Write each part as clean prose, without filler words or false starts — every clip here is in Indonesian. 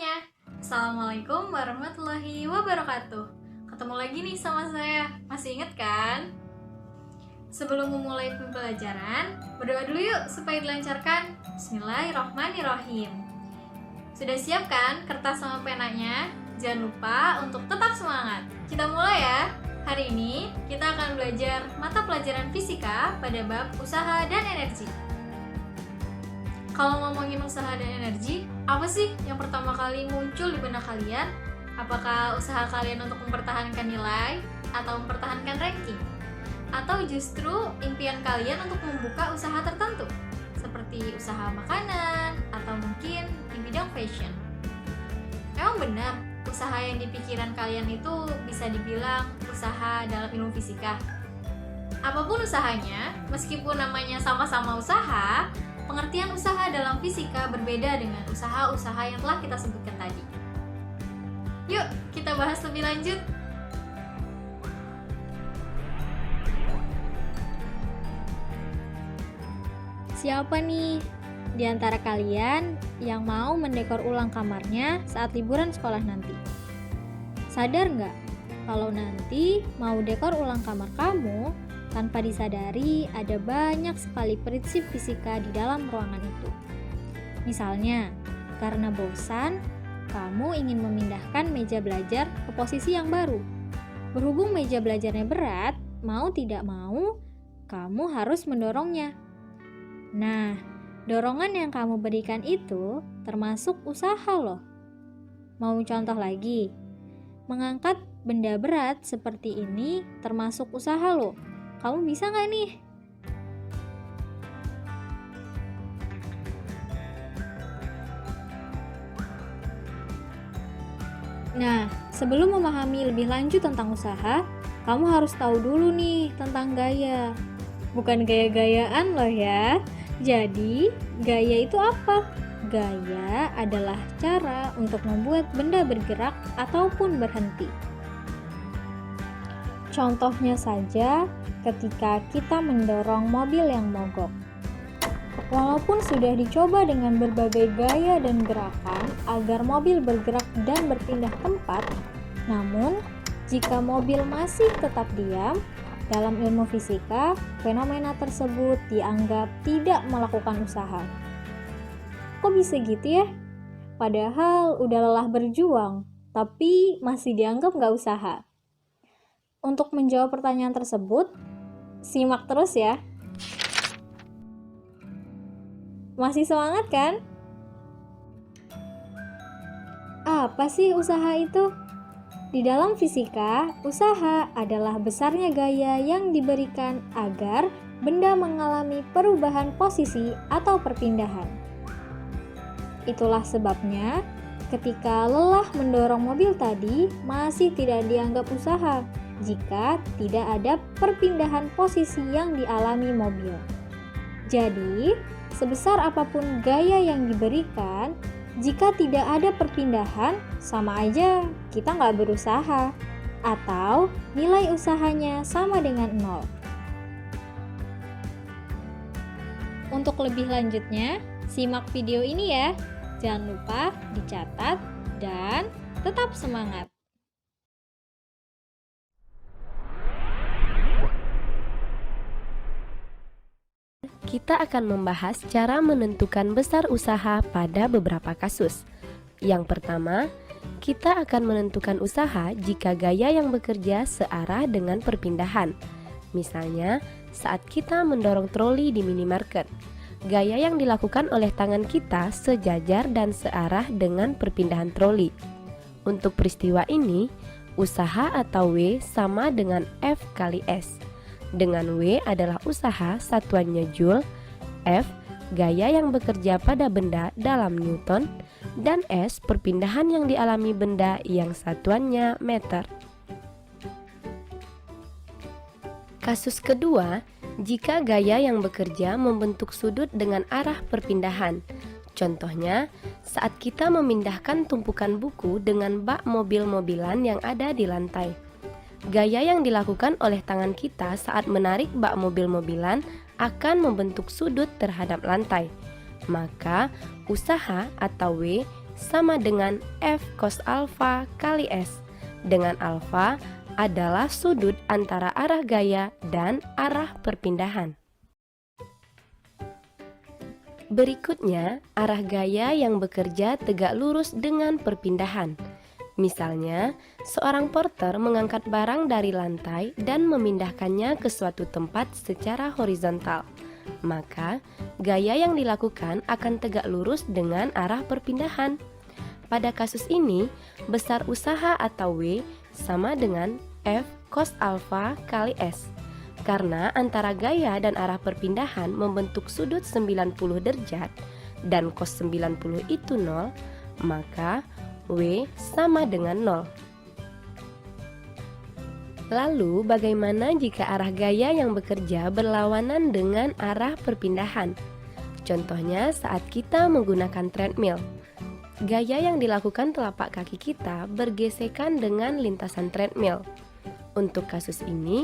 semuanya. Assalamualaikum warahmatullahi wabarakatuh. Ketemu lagi nih sama saya. Masih ingat kan? Sebelum memulai pembelajaran, berdoa dulu yuk supaya dilancarkan. Bismillahirrahmanirrahim. Sudah siap kan kertas sama penanya? Jangan lupa untuk tetap semangat. Kita mulai ya. Hari ini kita akan belajar mata pelajaran fisika pada bab usaha dan energi. Kalau ngomongin usaha dan energi, apa sih yang pertama kali muncul di benak kalian? Apakah usaha kalian untuk mempertahankan nilai atau mempertahankan ranking? Atau justru impian kalian untuk membuka usaha tertentu, seperti usaha makanan atau mungkin di bidang fashion? Emang benar, usaha yang di pikiran kalian itu bisa dibilang usaha dalam ilmu fisika? Apapun usahanya, meskipun namanya sama-sama usaha, pengertian usaha dalam fisika berbeda dengan usaha-usaha yang telah kita sebutkan tadi. Yuk, kita bahas lebih lanjut. Siapa nih di antara kalian yang mau mendekor ulang kamarnya saat liburan sekolah nanti? Sadar nggak kalau nanti mau dekor ulang kamar kamu, tanpa disadari ada banyak sekali prinsip fisika di dalam ruangan itu. Misalnya, karena bosan, kamu ingin memindahkan meja belajar ke posisi yang baru. Berhubung meja belajarnya berat, mau tidak mau, kamu harus mendorongnya. Nah, dorongan yang kamu berikan itu termasuk usaha loh. Mau contoh lagi? Mengangkat benda berat seperti ini termasuk usaha loh. Kamu bisa nggak nih? Nah, sebelum memahami lebih lanjut tentang usaha, kamu harus tahu dulu nih tentang gaya. Bukan gaya-gayaan loh ya. Jadi, gaya itu apa? Gaya adalah cara untuk membuat benda bergerak ataupun berhenti. Contohnya saja, ketika kita mendorong mobil yang mogok. Walaupun sudah dicoba dengan berbagai gaya dan gerakan agar mobil bergerak dan berpindah tempat, namun jika mobil masih tetap diam, dalam ilmu fisika, fenomena tersebut dianggap tidak melakukan usaha. Kok bisa gitu ya? Padahal udah lelah berjuang, tapi masih dianggap nggak usaha. Untuk menjawab pertanyaan tersebut, simak terus ya. Masih semangat kan? Apa sih usaha itu? Di dalam fisika, usaha adalah besarnya gaya yang diberikan agar benda mengalami perubahan posisi atau perpindahan. Itulah sebabnya, ketika lelah mendorong mobil tadi masih tidak dianggap usaha jika tidak ada perpindahan posisi yang dialami mobil. Jadi, sebesar apapun gaya yang diberikan, jika tidak ada perpindahan, sama aja kita nggak berusaha, atau nilai usahanya sama dengan 0. Untuk lebih lanjutnya, simak video ini ya. Jangan lupa dicatat dan tetap semangat. Kita akan membahas cara menentukan besar usaha pada beberapa kasus. Yang pertama, kita akan menentukan usaha jika gaya yang bekerja searah dengan perpindahan. Misalnya, saat kita mendorong troli di minimarket, gaya yang dilakukan oleh tangan kita sejajar dan searah dengan perpindahan troli. Untuk peristiwa ini, usaha atau W sama dengan F kali S. Dengan W adalah usaha satuannya Joule, F gaya yang bekerja pada benda dalam Newton, dan S perpindahan yang dialami benda yang satuannya meter. Kasus kedua, jika gaya yang bekerja membentuk sudut dengan arah perpindahan. Contohnya, saat kita memindahkan tumpukan buku dengan bak mobil-mobilan yang ada di lantai. Gaya yang dilakukan oleh tangan kita saat menarik bak mobil-mobilan akan membentuk sudut terhadap lantai. Maka, usaha atau W sama dengan F cos alfa kali S, dengan alfa adalah sudut antara arah gaya dan arah perpindahan. Berikutnya, arah gaya yang bekerja tegak lurus dengan perpindahan. Misalnya, seorang porter mengangkat barang dari lantai dan memindahkannya ke suatu tempat secara horizontal. Maka, gaya yang dilakukan akan tegak lurus dengan arah perpindahan. Pada kasus ini, besar usaha atau W sama dengan F cos alfa kali S. Karena antara gaya dan arah perpindahan membentuk sudut 90 derajat dan cos 90 itu 0, maka W sama dengan 0. Lalu bagaimana jika arah gaya yang bekerja berlawanan dengan arah perpindahan? Contohnya saat kita menggunakan treadmill. Gaya yang dilakukan telapak kaki kita bergesekan dengan lintasan treadmill. Untuk kasus ini,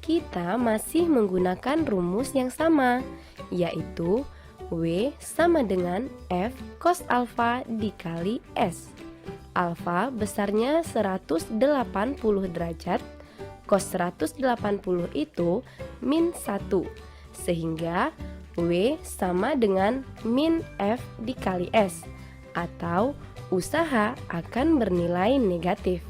kita masih menggunakan rumus yang sama, yaitu W sama dengan F cos alfa dikali S. Alfa besarnya 180 derajat, cos 180 itu min 1, sehingga W sama dengan min F dikali S, atau usaha akan bernilai negatif.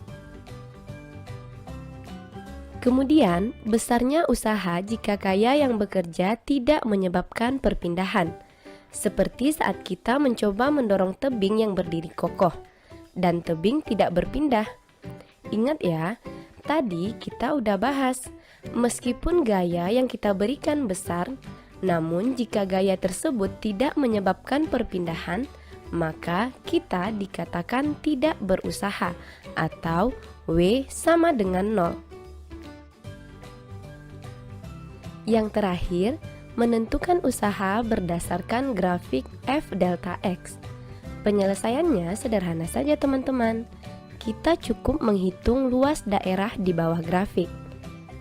Kemudian, besarnya usaha jika gaya yang bekerja tidak menyebabkan perpindahan, seperti saat kita mencoba mendorong tebing yang berdiri kokoh, dan tebing tidak berpindah. Ingat ya, tadi kita udah bahas, meskipun gaya yang kita berikan besar, namun jika gaya tersebut tidak menyebabkan perpindahan, maka kita dikatakan tidak berusaha, atau W sama dengan 0. Yang terakhir, menentukan usaha berdasarkan grafik F delta X. Penyelesaiannya sederhana saja teman-teman. Kita cukup menghitung luas daerah di bawah grafik.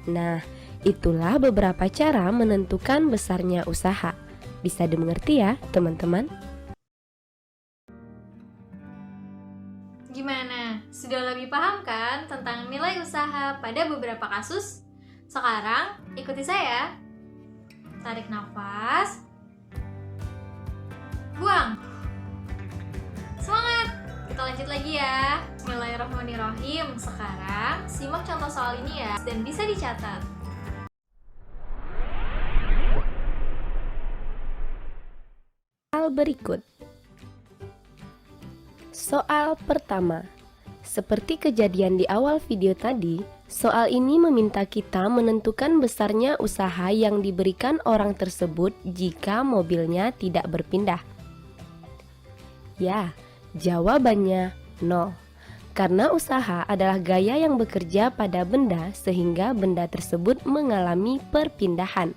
Nah, itulah beberapa cara menentukan besarnya usaha. Bisa dimengerti ya teman-teman? Gimana? Sudah lebih paham kan tentang nilai usaha pada beberapa kasus? Sekarang, ikuti saya. Tarik nafas. Buang. Semangat! Kita lanjut lagi ya. Bismillahirrahmanirrahim. Sekarang, simak contoh soal ini ya, dan bisa dicatat. Soal berikut. Soal pertama. Seperti kejadian di awal video tadi, soal ini meminta kita menentukan besarnya usaha yang diberikan orang tersebut jika mobilnya tidak berpindah. Ya, jawabannya 0. Karena usaha adalah gaya yang bekerja pada benda sehingga benda tersebut mengalami perpindahan.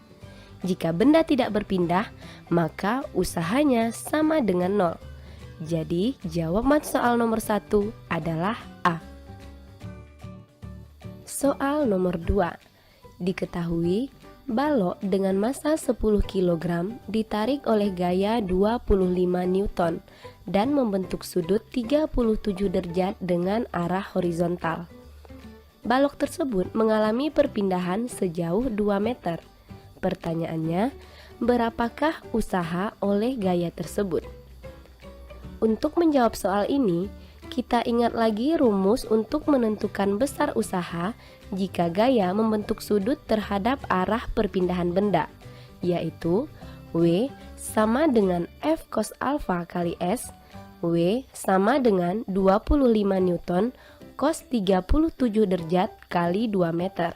Jika benda tidak berpindah, maka usahanya sama dengan 0. Jadi, jawaban soal nomor 1 adalah A. Soal nomor 2. Diketahui, balok dengan massa 10 kg ditarik oleh gaya 25 Newton dan membentuk sudut 37 derajat dengan arah horizontal. Balok tersebut mengalami perpindahan sejauh 2 meter. Pertanyaannya, berapakah usaha oleh gaya tersebut? Untuk menjawab soal ini, kita ingat lagi rumus untuk menentukan besar usaha jika gaya membentuk sudut terhadap arah perpindahan benda, yaitu W sama dengan F cos alfa kali S, W sama dengan 25 Newton cos 37 derajat kali 2 meter.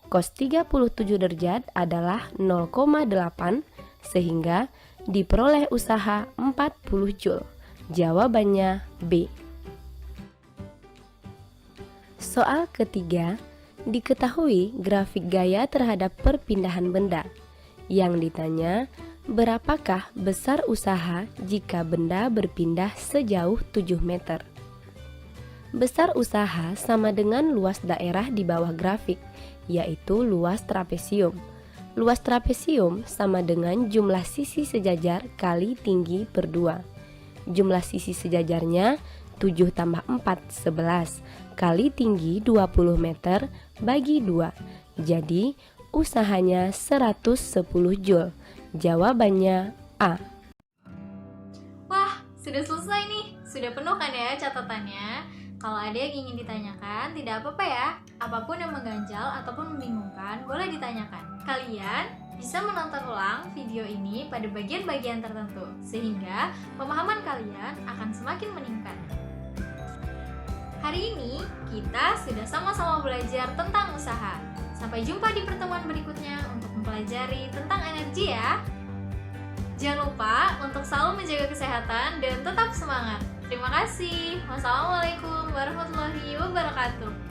Cos 37 derajat adalah 0,8, sehingga diperoleh usaha 40 Joule. Jawabannya B. Soal ketiga, diketahui grafik gaya terhadap perpindahan benda. Yang ditanya, berapakah besar usaha jika benda berpindah sejauh 7 meter? Besar usaha sama dengan luas daerah di bawah grafik, yaitu luas trapesium. Luas trapesium sama dengan jumlah sisi sejajar kali tinggi per 2. Jumlah sisi sejajarnya 7 tambah 4, 11 kali tinggi 20 meter bagi 2. Jadi usahanya 110 joule. Jawabannya A. Wah, sudah selesai nih. Sudah penuh kan ya catatannya? Kalau ada yang ingin ditanyakan, tidak apa-apa ya. Apapun yang mengganjal ataupun membingungkan, boleh ditanyakan. Kalian bisa menonton ulang video ini pada bagian-bagian tertentu, sehingga pemahaman kalian akan semakin meningkat. Hari ini, kita sudah sama-sama belajar tentang usaha. Sampai jumpa di pertemuan berikutnya untuk mempelajari tentang energi ya. Jangan lupa untuk selalu menjaga kesehatan dan tetap semangat. Terima kasih. Wassalamualaikum warahmatullahi wabarakatuh.